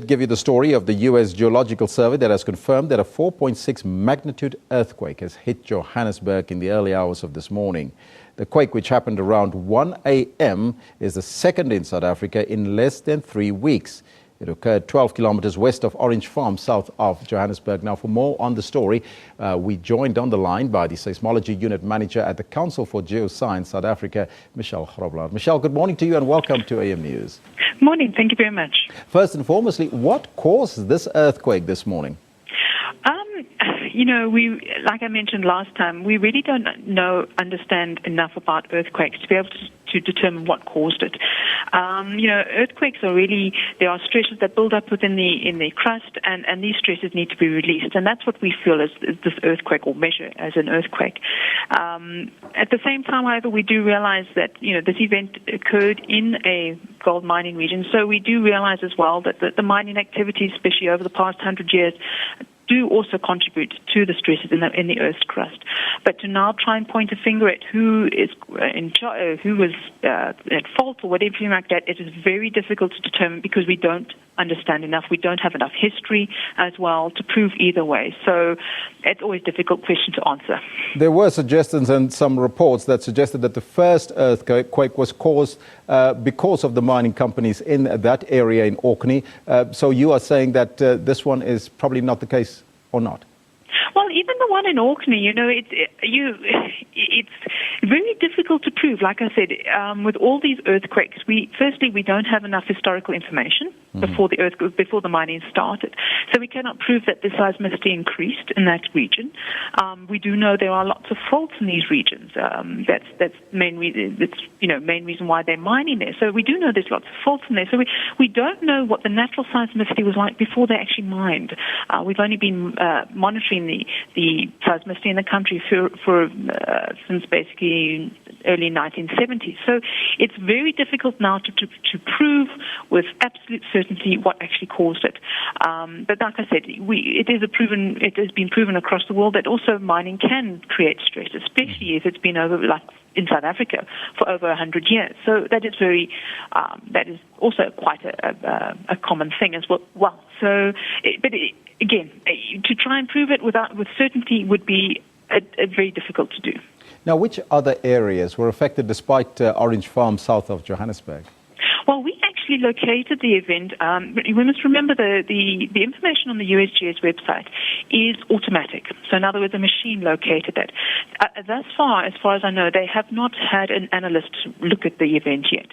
Give you the story of the U.S. Geological Survey that has confirmed that a 4.6 magnitude earthquake has hit Johannesburg in the early hours of this morning. The quake, which happened around 1 a.m., is the second in South Africa in less than 3 weeks. It occurred 12 kilometers west of Orange Farm, south of Johannesburg. Now, for more on the story, we joined on the line by the Seismology Unit Manager at the Council for Geoscience South Africa, Michelle Grobbelaar. Michelle, good morning to you and welcome to AM News. Morning. Thank you very much. First and foremostly, what caused this earthquake this morning? Like I mentioned last time, we really don't understand enough about earthquakes to be able to determine what caused it. Earthquakes are really, there are stresses that build up in the crust, and these stresses need to be released, and that's what we feel is this earthquake, or measure as an earthquake. At the same time, however, we do realize that this event occurred in a gold mining region, so we do realize as well that the mining activities, especially over the past 100 years, do also contribute to the stresses in the Earth's crust. But to now try and point a finger at who is who was at fault or whatever like that, it is very difficult to determine because we don't understand enough. We don't have enough history as well to prove either way. So it's always a difficult question to answer. There were suggestions and some reports that suggested that the first earthquake was caused because of the mining companies in that area in Orkney. So you are saying that this one is probably not the case, or not? Well, even the one in Orkney, it's very difficult to prove. Like I said, with all these earthquakes, we don't have enough historical information before the mining started, so we cannot prove that the seismicity increased in that region. We do know there are lots of faults in these regions. That's main reason why they're mining there. So we do know there's lots of faults in there. So we don't know what the natural seismicity was like before they actually mined. We've only been monitoring the seismicity in the country since basically early 1970s. So it's very difficult now to prove with absolute certainty what actually caused it. But like I said, it has been proven across the world that also mining can create stress, especially if it's been over, like in South Africa, for over 100 years. So that is that is also quite a common thing as well. Again, to try and prove it with certainty would be very difficult to do. Now, which other areas were affected despite Orange Farm south of Johannesburg? Well, we actually located the event. We must remember the information on the USGS website is automatic. So in other words, a machine located that. Thus far, as I know, they have not had an analyst look at the event yet.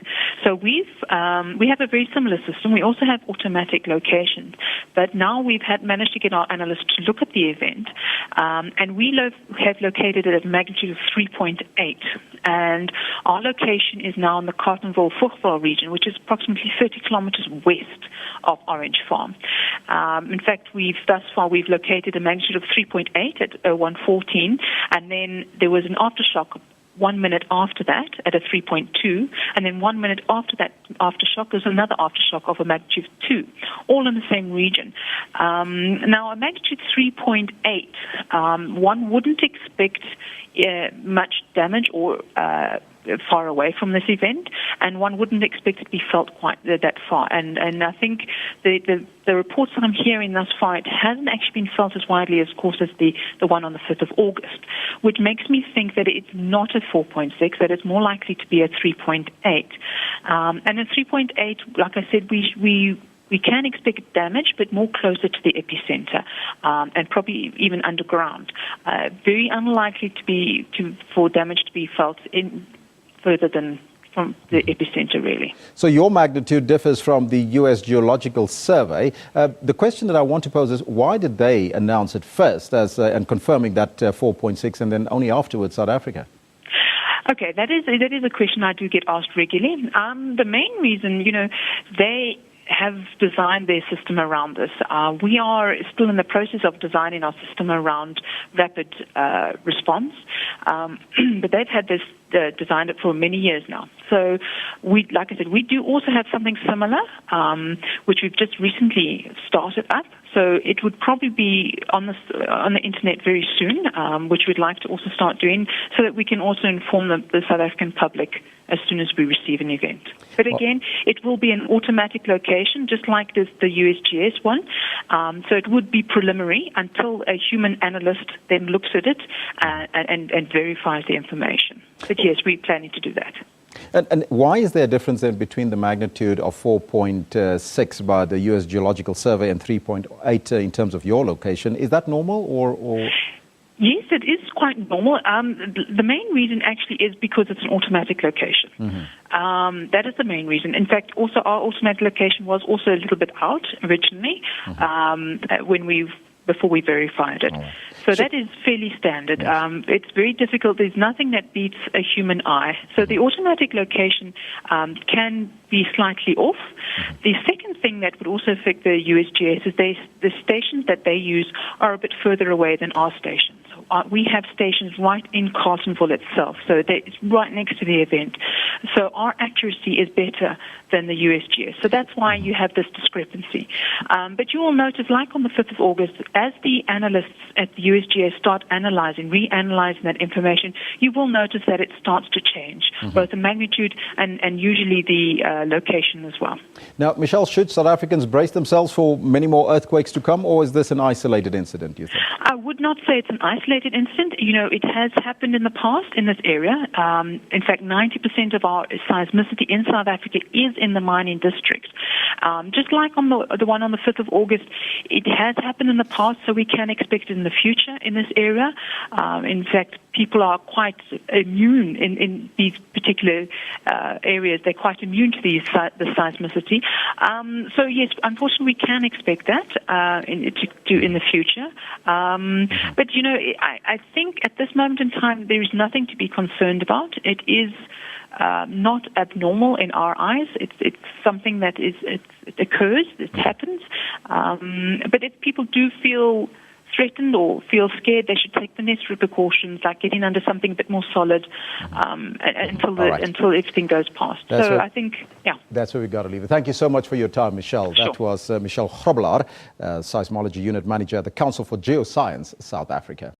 So we have a very similar system. We also have automatic locations. But now we've managed to get our analysts to look at the event, and we have located it at a magnitude of 3.8. And our location is now in the Carletonville-Fourchville region, which is approximately 30 kilometers west of Orange Farm. In fact, thus far we've located a magnitude of 3.8 at 1:14, and then there was an aftershock 1 minute after that at a 3.2, and then 1 minute after that aftershock, there's another aftershock of a magnitude 2, all in the same region. Now, a magnitude 3.8, one wouldn't expect much damage or far away from this event, and one wouldn't expect it to be felt quite that far. And I think the reports that I'm hearing thus far, it hasn't actually been felt as widely, of course, as the one on the 5th of August, which makes me think that it's not a 4.6, that it's more likely to be a 3.8. And a 3.8, like I said, we can expect damage, but more closer to the epicenter, and probably even underground. Very unlikely for damage to be felt further than from the epicenter, really. So your magnitude differs from the U.S. Geological Survey. The question that I want to pose is, why did they announce it first and confirming that 4.6, and then only afterwards South Africa? Okay, that is a question I do get asked regularly. The main reason, they have designed their system around this. We are still in the process of designing our system around rapid response, but they've had this designed it for many years now. So, like I said, we do also have something similar, which we've just recently started up. So it would probably be on the internet very soon, which we'd like to also start doing, so that we can also inform the South African public as soon as we receive an event. But again, it will be an automatic location, just like the USGS one. So it would be preliminary until a human analyst then looks at it and verifies the information. But yes, we're planning to do that. And why is there a difference then between the magnitude of 4.6 by the U.S. Geological Survey and 3.8 in terms of your location? Is that normal or? Yes, it is quite normal. The main reason actually is because it's an automatic location. Mm-hmm. That is the main reason. In fact, also our automatic location was also a little bit out originally before we verified it. Right. So that is fairly standard. Yes. It's very difficult. There's nothing that beats a human eye. So the automatic location can be slightly off. Mm-hmm. The second thing that would also affect the USGS is the stations that they use are a bit further away than our stations. We have stations right in Carletonville itself, so it's right next to the event. So our accuracy is better than the USGS. So that's why you have this discrepancy. But you will notice, like on the 5th of August, as the analysts at the USGS start reanalyzing that information, you will notice that it starts to change, both the magnitude and usually the location as well. Now, Michelle, should South Africans brace themselves for many more earthquakes to come, or is this an isolated incident, do you think? I would not say it's an isolated incident. You know, it has happened in the past in this area. In fact, 90% of our seismicity in South Africa is in the mining districts. Just like on the one on the 5th of August, it has happened in the past, so we can expect it in the future in this area. In fact, people are quite immune in these particular areas. They're quite immune to the seismicity. So yes, unfortunately, we can expect that in the future. But you know, I think at this moment in time, there is nothing to be concerned about. It is not abnormal in our eyes. It's something that it occurs. It happens. But if people do feel threatened or feel scared, they should take the necessary precautions, like getting under something a bit more solid until everything goes past. I think, yeah. That's where we've got to leave it. Thank you so much for your time, Michelle. Sure. That was Michelle Grobbelaar, Seismology Unit Manager at the Council for Geoscience South Africa.